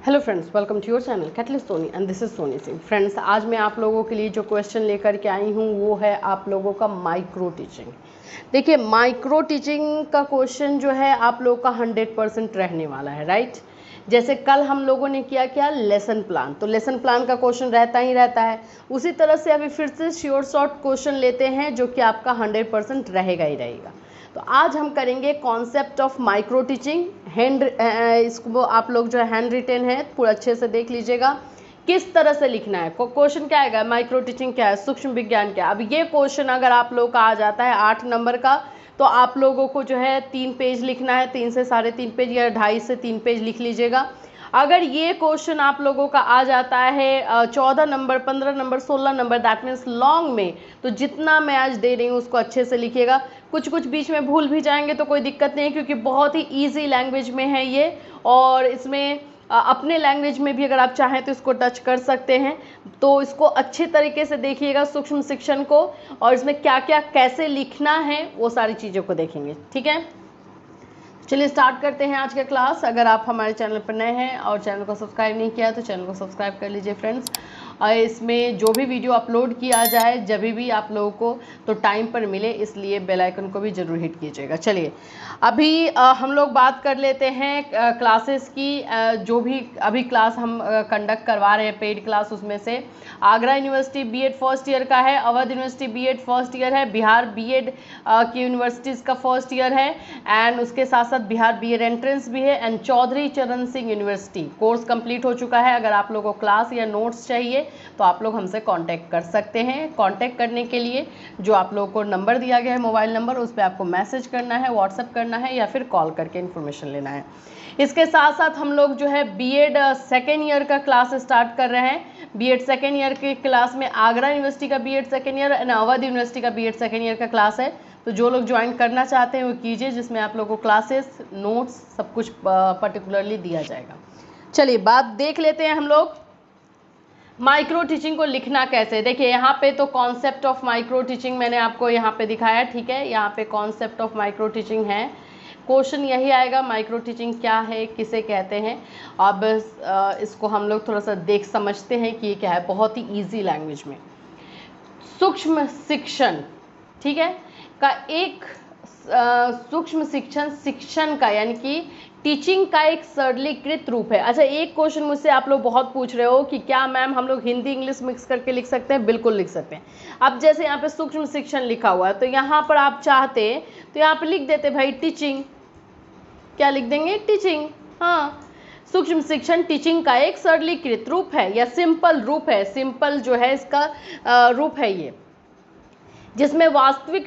Hello friends, welcome to your channel Catalyst Soni and this is Soni Singh. Friends, आज मैं आप लोगों के लिए जो क्वेश्चन लेकर के आई हूँ वो है आप लोगों का माइक्रो टीचिंग। देखिए, माइक्रो टीचिंग का क्वेश्चन जो है आप लोगों का 100% रहने वाला है, राइट। जैसे कल हम लोगों ने किया क्या, लेसन प्लान, तो लेसन प्लान का क्वेश्चन रहता ही रहता है। उसी तरह से अभी फिर से श्योर शॉर्ट क्वेश्चन लेते हैं जो कि आपका 100% रहेगा ही रहेगा। तो आज हम करेंगे कॉन्सेप्ट ऑफ माइक्रो टीचिंग। इसको आप लोग जो है हैंड रिटेन है, पूरा अच्छे से देख लीजिएगा किस तरह से लिखना है। क्वेश्चन क्या आएगा, माइक्रो टीचिंग क्या है, सूक्ष्म विज्ञान क्या है। अब ये क्वेश्चन अगर आप लोग का आ जाता है 8 नंबर का, तो आप लोगों को जो है 3 पेज लिखना है, 3 से 3.5 पेज या 2.5 से 3 पेज लिख लीजिएगा। अगर ये क्वेश्चन आप लोगों का आ जाता है 14 number, 15 number, 16 number, that means long में, तो जितना मैं आज दे रही हूँ उसको अच्छे से लिखिएगा। कुछ कुछ बीच में भूल भी जाएंगे तो कोई दिक्कत नहीं है, क्योंकि बहुत ही ईजी लैंग्वेज में है ये, और इसमें अपने लैंग्वेज में भी अगर आप चाहें तो इसको टच कर सकते हैं। तो इसको अच्छे तरीके से देखिएगा सूक्ष्म शिक्षण को, और इसमें क्या क्या कैसे लिखना है वो सारी चीज़ों को देखेंगे, ठीक है। चलिए स्टार्ट करते हैं आज का क्लास। अगर आप हमारे चैनल पर नए हैं और चैनल को सब्सक्राइब नहीं किया तो चैनल को सब्सक्राइब कर लीजिए फ्रेंड्स। और इसमें जो भी वीडियो अपलोड किया जाए जब भी आप लोगों को तो टाइम पर मिले, इसलिए बेल आइकन को भी ज़रूर हिट कीजिएगा। चलिए अभी हम लोग बात कर लेते हैं क्लासेस की। जो भी अभी क्लास हम कंडक्ट करवा रहे हैं पेड क्लास, उसमें से Agra university BEd first year का है, Awadh university BEd first year है, बिहार बीएड की यूनिवर्सिटीज़ का फर्स्ट ईयर है, एंड उसके साथ साथ बिहार बीएड एंट्रेंस भी है, एंड चौधरी चरण सिंह यूनिवर्सिटी कोर्स कंप्लीट हो चुका है। अगर आप लोगों को क्लास या नोट्स चाहिए तो आप लोग हमसे कांटेक्ट कर सकते हैं। कांटेक्ट करने के लिए जो आप लोगों को नंबर दिया गया है, मोबाइल नंबर, उस पर आपको मैसेज करना है, व्हाट्सएप करना है या फिर कॉल करके इन्फॉर्मेशन लेना है। इसके साथ साथ हम लोग जो है बीएड सेकेंड ईयर का क्लास स्टार्ट कर रहे हैं। बीएड सेकेंड ईयर की क्लास में आगरा यूनिवर्सिटी का BEd second year and Awadh university का बीएड सेकेंड ईयर का क्लास है। तो जो लोग ज्वाइन करना चाहते हैं वो कीजिए, जिसमें आप लोगों को क्लासेस, नोट्स सब कुछ पर्टिकुलरली दिया जाएगा। चलिए बात देख लेते हैं हम लोग माइक्रो टीचिंग को लिखना कैसे। देखिए यहाँ पे तो कॉन्सेप्ट ऑफ माइक्रो टीचिंग मैंने आपको यहाँ पे दिखाया, ठीक है। यहाँ पे कॉन्सेप्ट ऑफ माइक्रो टीचिंग है। क्वेश्चन यही आएगा, माइक्रो टीचिंग क्या है, किसे कहते हैं। अब इसको हम लोग थोड़ा सा देख समझते हैं कि ये क्या है, बहुत ही ईजी लैंग्वेज में। सूक्ष्म शिक्षण, ठीक है, का एक सूक्ष्म शिक्षण शिक्षण का यानी कि टीचिंग का एक सरलीकृत रूप है। अच्छा, एक क्वेश्चन मुझसे आप लोग बहुत पूछ रहे हो कि क्या मैम हम लोग हिंदी इंग्लिश मिक्स करके लिख सकते हैं। बिल्कुल लिख सकते हैं। अब जैसे यहाँ पे सूक्ष्म शिक्षण लिखा हुआ है, तो यहाँ पर आप चाहते तो यहाँ पे लिख देते भाई टीचिंग। क्या लिख देंगे, टीचिंग। हाँ, सूक्ष्म शिक्षण टीचिंग का एक सरलीकृत रूप है या सिंपल रूप है। सिंपल जो है इसका रूप है ये, जिसमें वास्तविक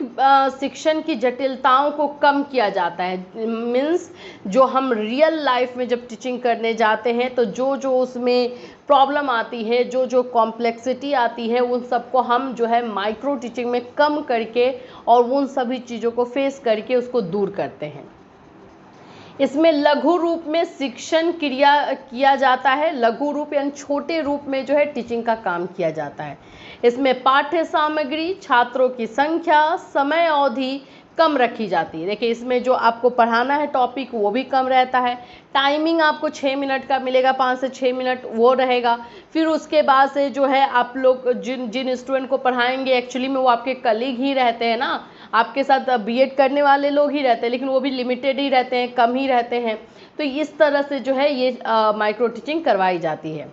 शिक्षण की जटिलताओं को कम किया जाता है। मीन्स जो हम रियल लाइफ में जब टीचिंग करने जाते हैं तो जो जो उसमें प्रॉब्लम आती है, जो जो कॉम्प्लेक्सिटी आती है, उन सबको हम जो है माइक्रो टीचिंग में कम करके और उन सभी चीज़ों को फेस करके उसको दूर करते हैं। इसमें लघु रूप में शिक्षण क्रिया किया जाता है। लघु रूप यानी छोटे रूप में जो है टीचिंग का काम किया जाता है। इसमें पाठ्य सामग्री, छात्रों की संख्या, समय अवधि कम रखी जाती है। देखिए इसमें जो आपको पढ़ाना है टॉपिक वो भी कम रहता है। टाइमिंग आपको 6 मिनट का मिलेगा, 5 से 6 मिनट वो रहेगा। फिर उसके बाद से जो है आप लोग जिन स्टूडेंट को पढ़ाएंगे एक्चुअली में वो आपके कलीग ही रहते हैं ना, आपके साथ बीएड करने वाले लोग ही रहते हैं, लेकिन वो भी लिमिटेड ही रहते हैं, कम ही रहते हैं। तो इस तरह से जो है ये माइक्रो टीचिंग करवाई जाती है।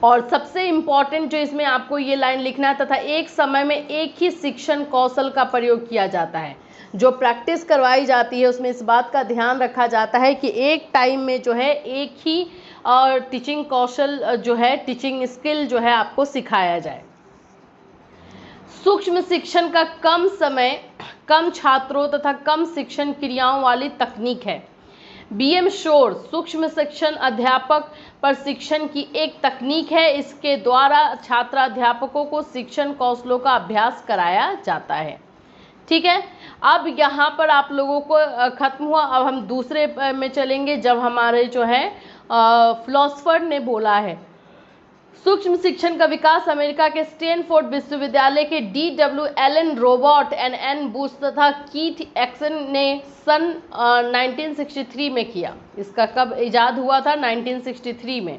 और सबसे इम्पॉर्टेंट जो इसमें आपको ये लाइन लिखना है, तथा एक समय में एक ही शिक्षण कौशल का प्रयोग किया जाता है। जो प्रैक्टिस करवाई जाती है उसमें इस बात का ध्यान रखा जाता है कि एक टाइम में जो है एक ही टीचिंग कौशल जो है, टीचिंग स्किल जो है आपको सिखाया जाए। सूक्ष्म शिक्षण का कम समय, कम छात्रों तथा कम शिक्षण क्रियाओं वाली तकनीक है। बीएम शोर सूक्ष्म शिक्षण अध्यापक प्रशिक्षण की एक तकनीक है। इसके द्वारा छात्राध्यापकों को शिक्षण कौशलों का अभ्यास कराया जाता है, ठीक है। अब यहाँ पर आप लोगों को खत्म हुआ। अब हम दूसरे में चलेंगे। जब हमारे जो है फिलोसफर ने बोला है, सूक्ष्म शिक्षण का विकास अमेरिका के स्टैनफोर्ड विश्वविद्यालय के D.W. Elon Robert and N बूश तथा कीथ एक्सन ने सन 1963 में किया। इसका कब इजाद हुआ था? 1963 में।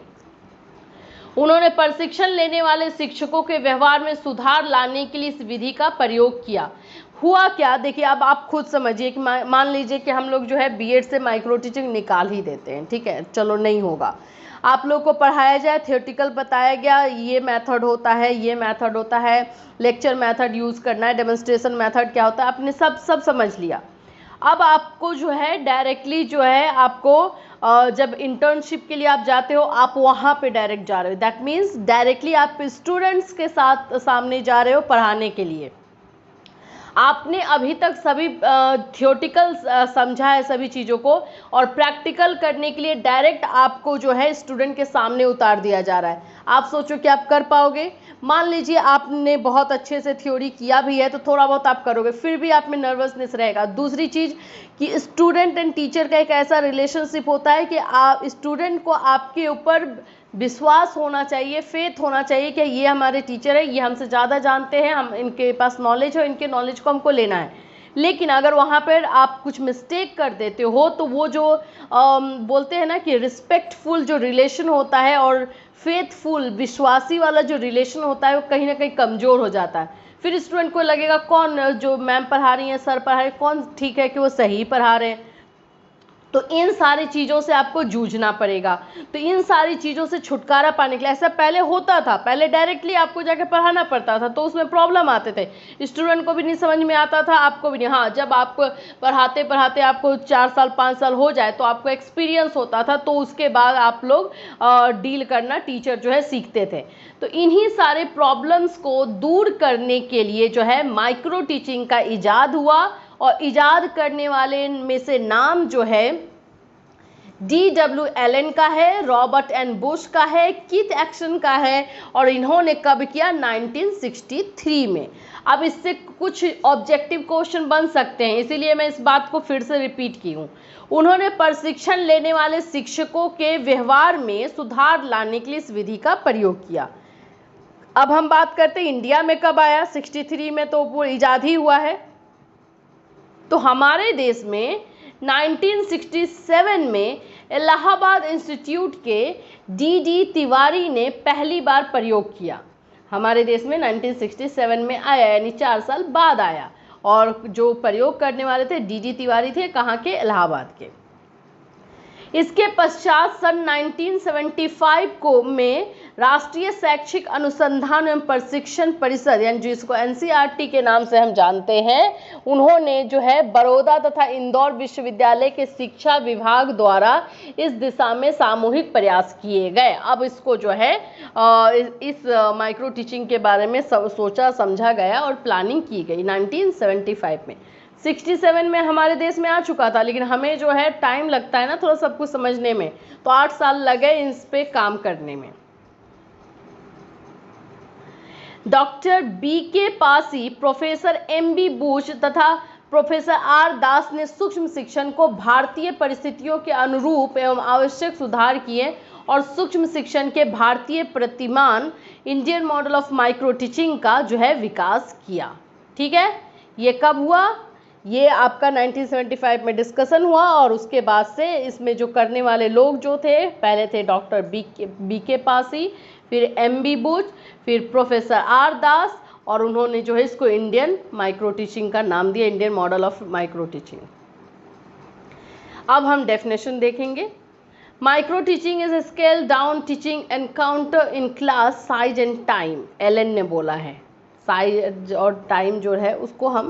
उन्होंने प्रशिक्षण लेने वाले शिक्षकों के व्यवहार में सुधार लाने के लिए इस विधि का प्रयोग किया। हुआ क्या, देखिए अब आप खुद समझिए कि मान लीजिए कि हम लोग जो है बीएड से माइक्रो टीचिंग निकाल ही देते हैं, ठीक है, चलो नहीं होगा, आप लोग को पढ़ाया जाए, थियोरेटिकल बताया गया, ये मेथड होता है, ये मेथड होता है, लेक्चर मेथड यूज़ करना है, डेमोन्स्ट्रेशन मेथड क्या होता है, आपने सब समझ लिया। अब आपको जो है डायरेक्टली जो है आपको जब इंटर्नशिप के लिए आप जाते हो, आप वहाँ पे डायरेक्ट जा रहे हो, दैट मीन्स डायरेक्टली आप स्टूडेंट्स के साथ सामने जा रहे हो पढ़ाने के लिए। आपने अभी तक सभी थियोरेटिकल समझा है सभी चीज़ों को, और प्रैक्टिकल करने के लिए डायरेक्ट आपको जो है स्टूडेंट के सामने उतार दिया जा रहा है। आप सोचो कि आप कर पाओगे? मान लीजिए आपने बहुत अच्छे से थ्योरी किया भी है तो थोड़ा बहुत आप करोगे, फिर भी आप में नर्वसनेस रहेगा। दूसरी चीज़ कि स्टूडेंट एंड टीचर का एक ऐसा रिलेशनशिप होता है कि आप स्टूडेंट को आपके ऊपर विश्वास होना चाहिए, फेथ होना चाहिए कि ये हमारे टीचर है, ये हमसे ज़्यादा जानते हैं, हम इनके पास नॉलेज है, इनके नॉलेज को हमको लेना है। लेकिन अगर वहाँ पर आप कुछ मिस्टेक कर देते हो तो वो जो बोलते हैं ना कि रिस्पेक्टफुल जो रिलेशन होता है और फेथफुल विश्वासी वाला जो रिलेशन होता है वो कहीं ना कहीं कमज़ोर हो जाता है। फिर स्टूडेंट को लगेगा कौन जो मैम पढ़ा रही हैं, सर पढ़ा रहे हैं, कौन ठीक है कि वो सही पढ़ा रहे हैं। तो इन सारी चीज़ों से आपको जूझना पड़ेगा। तो इन सारी चीज़ों से छुटकारा पाने के लिए, ऐसा पहले होता था, पहले डायरेक्टली आपको जाके पढ़ाना पड़ता था तो उसमें प्रॉब्लम आते थे, स्टूडेंट को भी नहीं समझ में आता था, आपको भी नहीं। हाँ, जब आपको पढ़ाते पढ़ाते आपको 4 साल 5 साल हो जाए तो आपको एक्सपीरियंस होता था, तो उसके बाद आप लोग डील करना टीचर जो है सीखते थे। तो इन्हीं सारे प्रॉब्लम्स को दूर करने के लिए जो है माइक्रो टीचिंग का इजाद हुआ, और इजाद करने वाले में से नाम जो है D.W. एलन का है, रॉबर्ट एन बुश का है, कीथ एक्सन का है, और इन्होंने कब किया? 1963 में। अब इससे कुछ ऑब्जेक्टिव क्वेश्चन बन सकते हैं, इसीलिए मैं इस बात को फिर से रिपीट की हूँ। उन्होंने प्रशिक्षण लेने वाले शिक्षकों के व्यवहार में सुधार लाने के लिए इस विधि का प्रयोग किया। अब हम बात करते हैं इंडिया में कब आया? 63 में तो वो इजाद ही हुआ है। तो हमारे देश में 1967 में इलाहाबाद इंस्टीट्यूट के D.D. तिवारी ने पहली बार प्रयोग किया। हमारे देश में 1967 में आया, यानी 4 साल बाद आया, और जो प्रयोग करने वाले थे D.D. तिवारी थे, कहाँ के? इलाहाबाद के। इसके पश्चात सन 1975 को में राष्ट्रीय शैक्षिक अनुसंधान एवं प्रशिक्षण परिषद, यानी जिसको NCERT के नाम से हम जानते हैं, उन्होंने जो है बड़ौदा तथा इंदौर विश्वविद्यालय के शिक्षा विभाग द्वारा इस दिशा में सामूहिक प्रयास किए गए। अब इसको जो है इस माइक्रो टीचिंग के बारे में सोचा समझा गया और प्लानिंग की गई 1975 में। 67 में हमारे देश में आ चुका था, लेकिन हमें जो है टाइम लगता है ना थोड़ा सब कुछ समझने में, तो 8 साल लगे इस पे काम करने में। Doctor B.K. Pasi, professor M.B. बूश तथा प्रोफेसर R. दास ने सूक्ष्म शिक्षण को भारतीय परिस्थितियों के अनुरूप एवं आवश्यक सुधार किए और सूक्ष्म शिक्षण के भारतीय प्रतिमान Indian model of micro teaching का जो है विकास किया। ठीक है, ये कब हुआ? ये आपका 1975 में डिस्कशन हुआ, और उसके बाद से इसमें जो करने वाले लोग जो थे, पहले थे डॉक्टर B.K. पासी, फिर M.B. बूश, फिर प्रोफेसर R. दास, और उन्होंने जो है इसको इंडियन माइक्रो टीचिंग का नाम दिया, Indian model of micro teaching. अब हम डेफिनेशन देखेंगे। Micro teaching is scale down teaching encounter in class size and time. Allen ने बोला है साइज और टाइम जो है उसको हम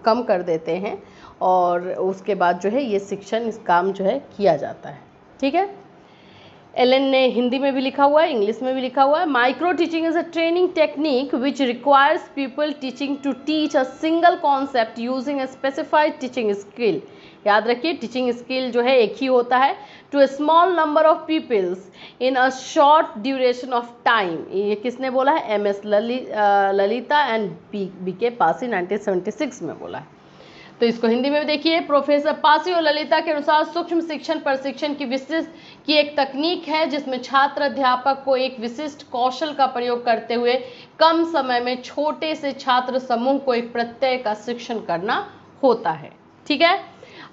कम कर देते हैं, और उसके बाद जो है ये शिक्षण इस काम जो है किया जाता है। ठीक है, एलन ने हिंदी में भी लिखा हुआ है, इंग्लिश में भी लिखा हुआ है। Micro teaching is a training technique which requires people teaching to teach a single concept using a specified teaching skill. याद रखिए, टीचिंग स्किल जो है एक ही होता है। To a small number of peoples in a short duration of time. ये किसने बोला है? MS Lalita and B.K. Pasi 1976 में बोला है। तो इसको हिंदी में देखिए। प्रोफेसर पासी और ललिता के अनुसार सूक्ष्म शिक्षण प्रशिक्षण की विशिष्ट की एक तकनीक है जिसमें छात्र अध्यापक को एक विशिष्ट कौशल का प्रयोग करते हुए कम समय में छोटे से छात्र समूह को एक प्रत्यय का शिक्षण करना होता है। ठीक है,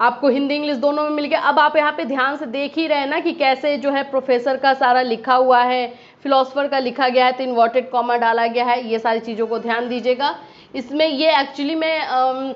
आपको हिंदी इंग्लिश दोनों में मिल गया। अब आप यहाँ पे ध्यान से देख ही रहे हैं ना कि कैसे जो है प्रोफेसर का सारा लिखा हुआ है, फिलोसफर का लिखा गया है तो इन्वर्टेड कॉमा डाला गया है। ये सारी चीज़ों को ध्यान दीजिएगा। इसमें ये एक्चुअली में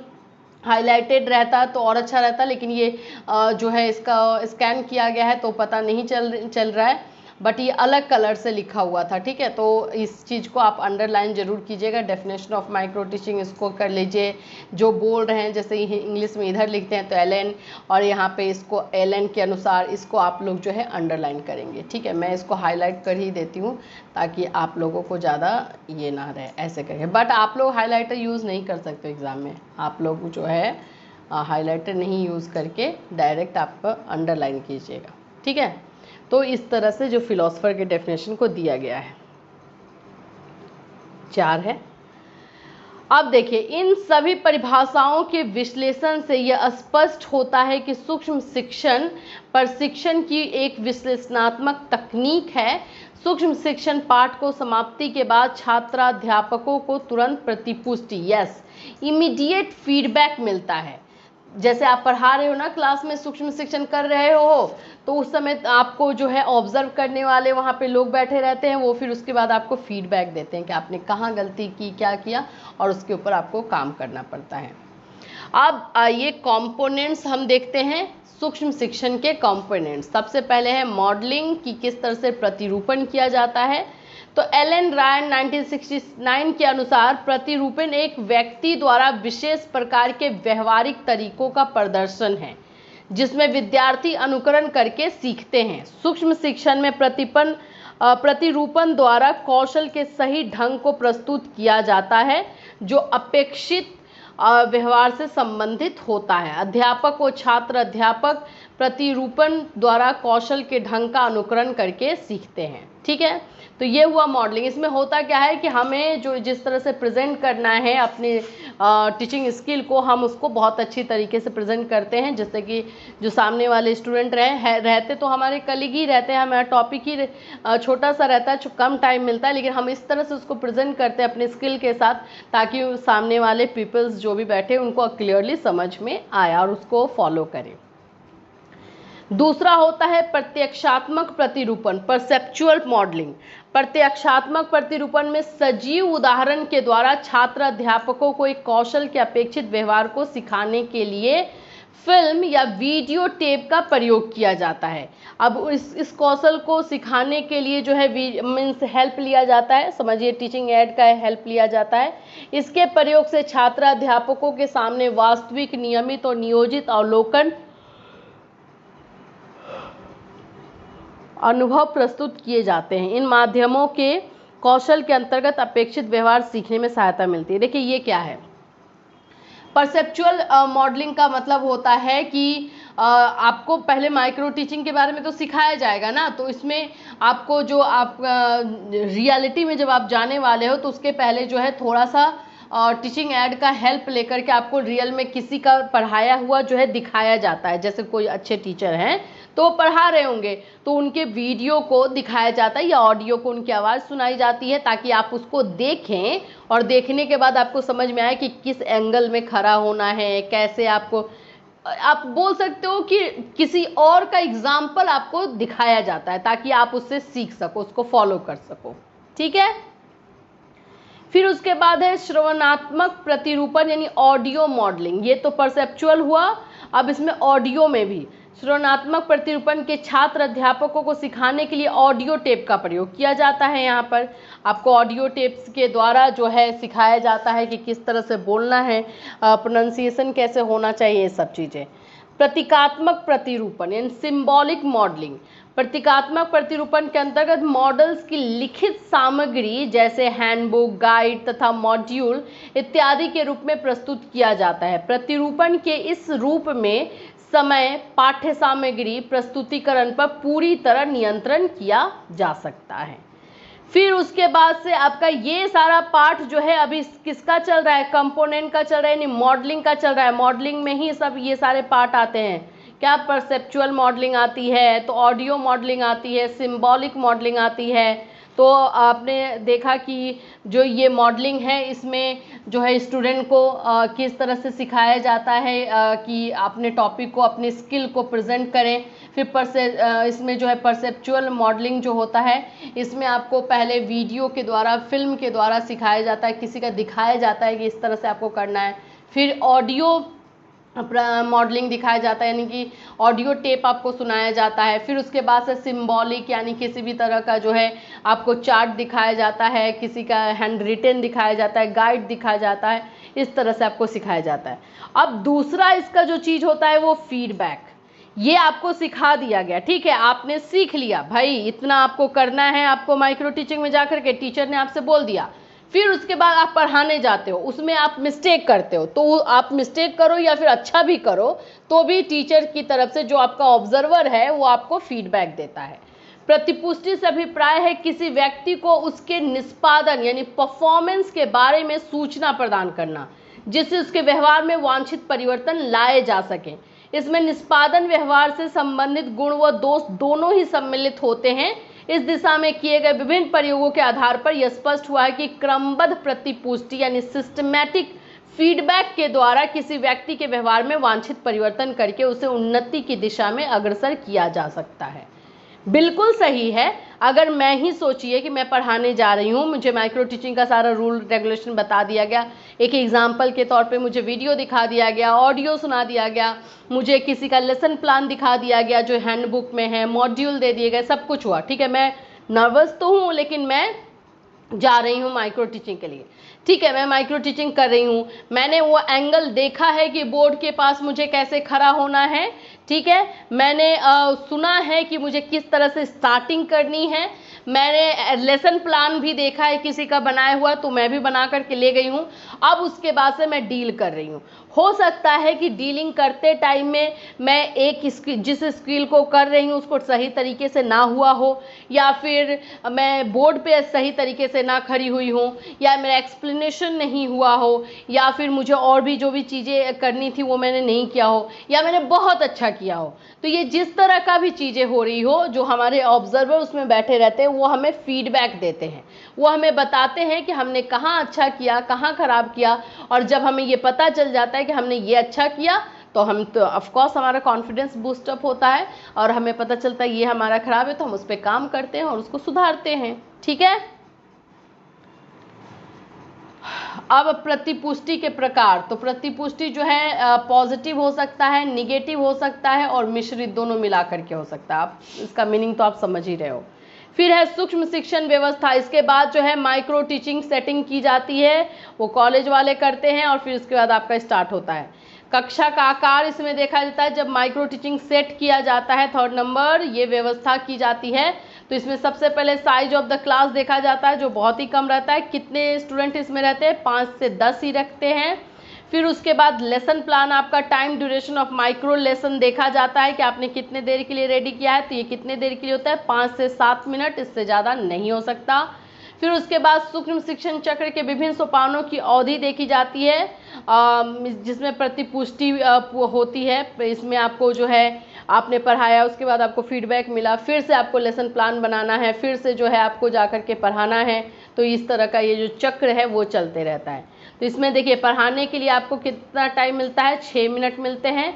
हाईलाइटेड रहता तो और अच्छा रहता, लेकिन ये जो है इसका स्कैन किया गया है तो पता नहीं चल रहा है, बट ये अलग कलर से लिखा हुआ था। ठीक है, तो इस चीज़ को आप अंडरलाइन जरूर कीजिएगा। डेफिनेशन ऑफ माइक्रो टीचिंग इसको कर लीजिए। जो बोल रहे हैं जैसे इंग्लिश में इधर लिखते हैं तो एलएन, और यहाँ पे इसको एलएन के अनुसार इसको आप लोग जो है अंडरलाइन करेंगे। ठीक है, मैं इसको हाईलाइट कर ही देती हूँ ताकि आप लोगों को ज़्यादा ये ना रहे, ऐसे करेंगे। बट आप लोग हाईलाइटर यूज़ नहीं कर सकते एग्ज़ाम में, आप लोग जो है हाईलाइटर नहीं यूज़ करके डायरेक्ट आप अंडरलाइन कीजिएगा। ठीक है, तो इस तरह से जो फिलोसफर के डेफिनेशन को दिया गया है 4 है। अब देखिए, इन सभी परिभाषाओं के विश्लेषण से यह स्पष्ट होता है कि सूक्ष्म शिक्षण प्रशिक्षण की एक विश्लेषणात्मक तकनीक है। सूक्ष्म शिक्षण पाठ को समाप्ति के बाद छात्राध्यापकों को तुरंत प्रतिपुष्टि, यस, इमीडिएट फीडबैक मिलता है। जैसे आप पढ़ा रहे हो ना, क्लास में सूक्ष्म शिक्षण कर रहे हो तो उस समय आपको जो है ऑब्जर्व करने वाले वहाँ पे लोग बैठे रहते हैं, वो फिर उसके बाद आपको फीडबैक देते हैं कि आपने कहाँ गलती की, क्या किया, और उसके ऊपर आपको काम करना पड़ता है। अब ये कंपोनेंट्स हम देखते हैं, सूक्ष्म शिक्षण के कंपोनेंट्स। सबसे पहले है मॉडलिंग, कि किस तरह से प्रतिरूपण किया जाता है। तो एलन रायन 1969 के अनुसार प्रतिरूपण एक व्यक्ति द्वारा विशेष प्रकार के व्यवहारिक तरीकों का प्रदर्शन है जिसमें विद्यार्थी अनुकरण करके सीखते हैं। सूक्ष्म शिक्षण में प्रतिरूपण द्वारा कौशल के सही ढंग को प्रस्तुत किया जाता है जो अपेक्षित व्यवहार से संबंधित होता है। अध्यापक व छात्र अध्यापक प्रतिरूपण द्वारा कौशल के ढंग का अनुकरण करके सीखते हैं। ठीक है, तो ये हुआ मॉडलिंग। इसमें होता क्या है कि हमें जो जिस तरह से प्रेजेंट करना है अपने टीचिंग स्किल को, हम उसको बहुत अच्छी तरीके से प्रेजेंट करते हैं, जैसे कि जो सामने वाले स्टूडेंट रहते तो हमारे कलीग ही रहते हैं, हमारा टॉपिक ही छोटा सा रहता है, जो कम टाइम मिलता है, लेकिन हम इस तरह से उसको प्रेजेंट करते हैं अपने स्किल के साथ ताकि सामने वाले पीपल्स जो भी बैठे उनको क्लियरली समझ में आए और उसको फॉलो करें। दूसरा होता है प्रत्यक्षात्मक प्रतिरूपण, परसेप्चुअल मॉडलिंग। प्रत्यक्षात्मक प्रतिरूपण में सजीव उदाहरण के द्वारा छात्र अध्यापकों को एक कौशल के अपेक्षित व्यवहार को सिखाने के लिए फिल्म या वीडियो टेप का प्रयोग किया जाता है। अब इस कौशल को सिखाने के लिए जो है मीन्स हेल्प लिया जाता है, समझिए टीचिंग एड का हेल्प लिया जाता है। इसके प्रयोग से छात्र अध्यापकों के सामने वास्तविक, नियमित और नियोजित अवलोकन अनुभव प्रस्तुत किए जाते हैं। इन माध्यमों के कौशल के अंतर्गत अपेक्षित व्यवहार सीखने में सहायता मिलती है। देखिए ये क्या है, परसेप्चुअल मॉडलिंग का मतलब होता है कि आपको पहले माइक्रो टीचिंग के बारे में तो सिखाया जाएगा ना, तो इसमें आपको जो आप रियलिटी में जब आप जाने वाले हो तो उसके पहले जो है थोड़ा सा टीचिंग एड का हेल्प लेकर के आपको रियल में किसी का पढ़ाया हुआ जो है दिखाया जाता है। जैसे कोई अच्छे टीचर हैं तो वो पढ़ा रहे होंगे तो उनके वीडियो को दिखाया जाता है या ऑडियो को उनकी आवाज़ सुनाई जाती है ताकि आप उसको देखें और देखने के बाद आपको समझ में आए कि किस एंगल में खड़ा होना है, कैसे आपको, आप बोल सकते हो कि किसी और का एग्जाम्पल आपको दिखाया जाता है ताकि आप उससे सीख सको, उसको फॉलो कर सको। ठीक है, फिर उसके बाद है श्रवणात्मक प्रतिरूपण यानी ऑडियो मॉडलिंग। ये तो परसेप्चुअल हुआ, अब इसमें ऑडियो में भी श्रवणात्मक प्रतिरूपण के छात्र अध्यापकों को सिखाने के लिए ऑडियो टेप का प्रयोग किया जाता है। यहाँ पर आपको ऑडियो टेप्स के द्वारा जो है सिखाया जाता है कि किस तरह से बोलना है, प्रोनाउंसिएशन कैसे होना चाहिए, ये सब चीज़ें। प्रतीकात्मक प्रतिरूपण यानी सिंबॉलिक मॉडलिंग। प्रतीकात्मक प्रतिरूपण के अंतर्गत मॉडल्स की लिखित सामग्री जैसे हैंडबुक, गाइड तथा मॉड्यूल इत्यादि के रूप में प्रस्तुत किया जाता है। प्रतिरूपण के इस रूप में समय, पाठ्य सामग्री प्रस्तुतिकरण पर पूरी तरह नियंत्रण किया जा सकता है। फिर उसके बाद से आपका ये सारा पार्ट जो है अभी किसका चल रहा है, कंपोनेंट का चल रहा है, यानी मॉडलिंग का चल रहा है। मॉडलिंग में ही सब ये सारे पार्ट आते हैं। क्या परसेप्चुअल मॉडलिंग आती है, तो ऑडियो मॉडलिंग आती है, सिंबॉलिक मॉडलिंग आती है। तो आपने देखा कि जो ये मॉडलिंग है इसमें जो है स्टूडेंट को किस तरह से सिखाया जाता है कि अपने टॉपिक को, अपने स्किल को प्रेजेंट करें। फिर इसमें जो है परसेप्चुअल मॉडलिंग जो होता है इसमें आपको पहले वीडियो के द्वारा, फिल्म के द्वारा सिखाया जाता है, किसी का दिखाया जाता है कि इस तरह से आपको करना है। फिर ऑडियो मॉडलिंग दिखाया जाता है, यानी कि ऑडियो टेप आपको सुनाया जाता है। फिर उसके बाद से सिंबॉलिक, यानी किसी भी तरह का जो है आपको चार्ट दिखाया जाता है, किसी का हैंड रिटन दिखाया जाता है, गाइड दिखाया जाता है, इस तरह से आपको सिखाया जाता है। अब दूसरा इसका जो चीज़ होता है वो फीडबैक। ये आपको सिखा दिया गया, ठीक है, आपने सीख लिया भाई इतना आपको करना है, आपको माइक्रो टीचिंग में जाकर के टीचर ने आपसे बोल दिया। फिर उसके बाद आप पढ़ाने जाते हो, उसमें आप मिस्टेक करते हो, तो आप मिस्टेक करो या फिर अच्छा भी करो तो भी टीचर की तरफ से जो आपका ऑब्जर्वर है वो आपको फीडबैक देता है। प्रतिपुष्टि से अभिप्राय है किसी व्यक्ति को उसके निष्पादन यानी परफॉर्मेंस के बारे में सूचना प्रदान करना, जिससे उसके व्यवहार में वांछित परिवर्तन लाए जा सके। इसमें निष्पादन व्यवहार से संबंधित गुण व दोष दोनों ही सम्मिलित होते हैं। इस दिशा में किए गए विभिन्न प्रयोगों के आधार पर यह स्पष्ट हुआ है कि क्रमबद्ध प्रतिपुष्टि यानी सिस्टमैटिक फीडबैक के द्वारा किसी व्यक्ति के व्यवहार में वांछित परिवर्तन करके उसे उन्नति की दिशा में अग्रसर किया जा सकता है। बिल्कुल सही है। अगर मैं ही सोचिए कि मैं पढ़ाने जा रही हूँ, मुझे माइक्रो टीचिंग का सारा रूल रेगुलेशन बता दिया गया, एक एग्जाम्पल के तौर पे मुझे वीडियो दिखा दिया गया, ऑडियो सुना दिया गया, मुझे किसी का लेसन प्लान दिखा दिया गया जो हैंडबुक में है, मॉड्यूल दे दिए गए, सब कुछ हुआ, ठीक है। मैं नर्वस तो हूँ लेकिन मैं जा रही हूँ माइक्रो टीचिंग के लिए, ठीक है, मैं माइक्रो टीचिंग कर रही हूँ। मैंने वो एंगल देखा है कि बोर्ड के पास मुझे कैसे खड़ा होना है, ठीक है। मैंने सुना है कि मुझे किस तरह से स्टार्टिंग करनी है। मैंने लेसन प्लान भी देखा है किसी का बनाया हुआ, तो मैं भी बना करके ले गई हूँ। अब उसके बाद से मैं डील कर रही हूँ। हो सकता है कि डीलिंग करते टाइम में मैं जिस स्किल को कर रही हूँ उसको सही तरीके से ना हुआ हो, या फिर मैं बोर्ड पे सही तरीके से ना खड़ी हुई हूँ, या मेरा एक्सप्लेनेशन नहीं हुआ हो, या फिर मुझे और भी जो भी चीज़ें करनी थी वो मैंने नहीं किया हो, या मैंने बहुत अच्छा किया हो। तो ये जिस तरह का भी चीज़ें हो रही हो, जो हमारे ऑब्जर्वर उसमें बैठे रहते हैं वो हमें फीडबैक देते हैं, वो हमें बताते हैं कि हमने कहाँ अच्छा किया, कहाँ खराब किया। और जब हमें ये पता चल जाता है कि हमने ये अच्छा किया तो हम तो ऑफकोर्स हमारा कॉन्फिडेंस बूस्टअप होता है, और हमें पता चलता है ये हमारा खराब है तो हम उस पर काम करते हैं और उसको सुधारते हैं, ठीक है। अब प्रतिपुष्टि के प्रकार, तो प्रतिपुष्टि जो है पॉजिटिव हो सकता है, निगेटिव हो सकता है और मिश्रित दोनों मिला करके हो सकता है। आप इसका मीनिंग तो आप समझ ही रहे हो। फिर है सूक्ष्म शिक्षण व्यवस्था। इसके बाद जो है माइक्रो टीचिंग सेटिंग की जाती है, वो कॉलेज वाले करते हैं, और फिर उसके बाद आपका स्टार्ट होता है। कक्षा का आकार इसमें देखा जाता है, जब माइक्रो टीचिंग सेट किया जाता है, थर्ड नंबर ये व्यवस्था की जाती है, तो इसमें सबसे पहले साइज ऑफ द क्लास देखा जाता है जो बहुत ही कम रहता है। कितने स्टूडेंट इसमें रहते हैं, 5 से 10 ही रखते हैं। फिर उसके बाद लेसन प्लान, आपका time duration of micro lesson देखा जाता है कि आपने कितने देर के लिए रेडी किया है, तो ये कितने देर के लिए होता है, 5 से 7 मिनट, इससे ज़्यादा नहीं हो सकता। फिर उसके बाद सूक्ष्म शिक्षण चक्र के विभिन्न सोपानों की अवधि देखी जाती है, जिसमें प्रतिपुष्टि होती है। इसमें आपको जो है आपने पढ़ाया, उसके बाद आपको फीडबैक मिला, फिर से आपको लेसन प्लान बनाना है, फिर से जो है आपको जा कर के पढ़ाना है। तो इस तरह का ये जो चक्र है वो चलते रहता है। तो इसमें देखिए पढ़ाने के लिए आपको कितना टाइम मिलता है, 6 मिनट मिलते हैं।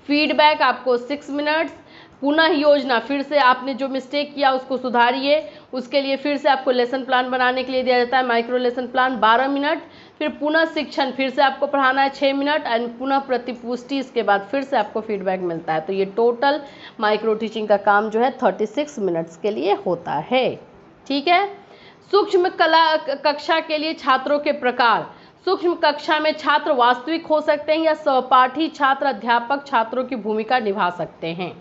फीडबैक आपको 6 मिनट्स। पुनः योजना, फिर से आपने जो मिस्टेक किया उसको सुधारिए, उसके लिए फिर से आपको लेसन प्लान बनाने के लिए दिया जाता है माइक्रो लेसन प्लान, 12 मिनट। फिर पुनः शिक्षण, फिर से आपको पढ़ाना है 6 मिनट, एंड पुनः प्रतिपुष्टि, इसके बाद फिर से आपको फीडबैक मिलता है। तो ये टोटल माइक्रो टीचिंग का काम जो है 36 मिनट्स के लिए होता है, ठीक है। सूक्ष्म कला कक्षा के लिए छात्रों के प्रकार। सूक्ष्म कक्षा में छात्र वास्तविक हो सकते हैं या सहपाठी छात्र अध्यापक छात्रों की भूमिका निभा सकते हैं।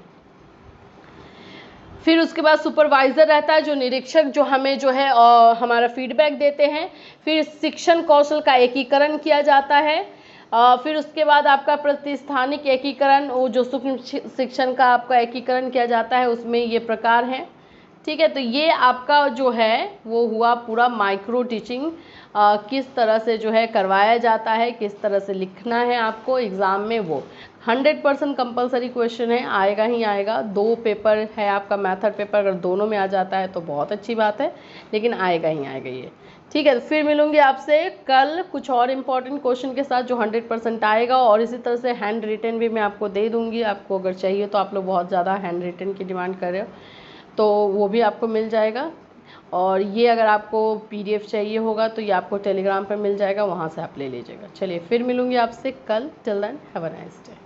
फिर उसके बाद सुपरवाइज़र रहता है, जो निरीक्षक जो हमें जो है हमारा फीडबैक देते हैं। फिर शिक्षण कौशल का एकीकरण किया जाता है। फिर उसके बाद आपका प्रतिस्थानिक एकीकरण, वो जो सूक्ष्म शिक्षण का आपका एकीकरण किया जाता है उसमें ये प्रकार हैं, ठीक है, तो ये आपका जो है वो हुआ पूरा माइक्रो टीचिंग, किस तरह से जो है करवाया जाता है, किस तरह से लिखना है आपको एग्ज़ाम में। वो 100% कंपलसरी क्वेश्चन है, आएगा ही आएगा। 2 पेपर है आपका मेथड पेपर, अगर दोनों में आ जाता है तो बहुत अच्छी बात है, लेकिन आएगा ही आएगा ये। ठीक है, तो फिर मिलूंगी आपसे कल कुछ और इम्पॉर्टेंट क्वेश्चन के साथ जो 100% आएगा, और इसी तरह से हैंड रिटन भी मैं आपको दे दूंगी। आपको अगर चाहिए तो आप लोग बहुत ज़्यादा हैंड रिटन की डिमांड कर रहे हो, तो वो भी आपको मिल जाएगा। और ये अगर आपको PDF चाहिए होगा तो ये आपको टेलीग्राम पर मिल जाएगा, वहाँ से आप ले लीजिएगा। चलिए फिर मिलूंगी आपसे कल। Till then have a nice day.